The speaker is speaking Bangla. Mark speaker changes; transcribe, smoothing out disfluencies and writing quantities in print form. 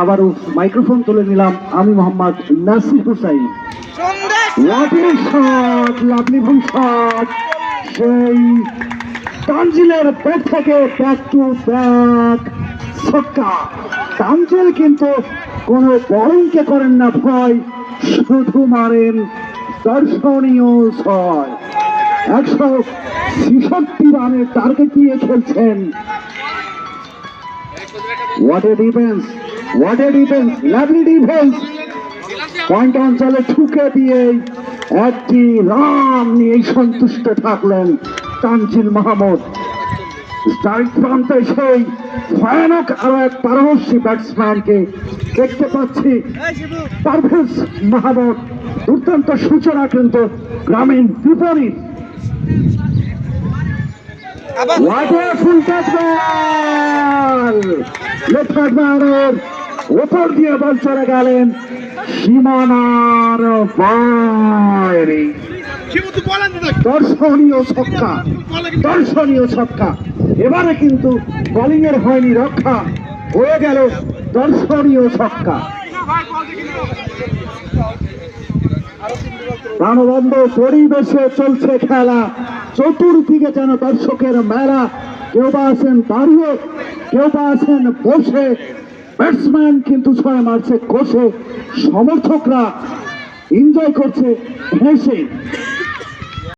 Speaker 1: আবারও মাইক্রোফোন তুলে নিলাম আমি মোহাম্মদ নাসির হুসাইন। লাভলি শট সেই তানজিলের ব্যাট থেকে ব্যাক টু ব্যাক ছক্কা। তানজিল কিন্তু কোনো বলিংকে করেন না ভয়, শুধু মারেন দর্শনীয় ছয়। 166 রানের টার্গেট নিয়ে খেলছেন। What a defense! What a defense! Lovely defense! Point অঞ্চলে ঠুকে দিয়ে একটি রান নিয়ে সন্তুষ্ট থাকলেন তানজিল মাহমুদ। স্ট্রাইক প্রান্তে সেই ভয়ানক আরো এক পারদর্শী ব্যাটসম্যানকে দেখতে পাচ্ছি। পারভেজ মাহমুদ দুর্দান্ত সূচনা কিন্তু গ্রামীণ বিপরীত। ওপর দিয়ে বল চলে গেলেন সীমানার বাইরে। দর্শনীয় ছক্কা, দর্শনীয় ছক্কা। এবারে কিন্তু বোলিং এর হয়নি রক্ষা, হয়ে গেল দর্শনীয় ছক্কা। প্রাণবন্ধ পরিবেশে চলছে খেলা, চতুর্দিকে যেন দর্শকের মেলা। কেউ বা আছেন দাঁড়িয়ে, কেউ বা আছেন বসে। ব্যাটসম্যান কিন্তু ছয় মারছে কষে, সমর্থকরা এনজয় করছে হেসে।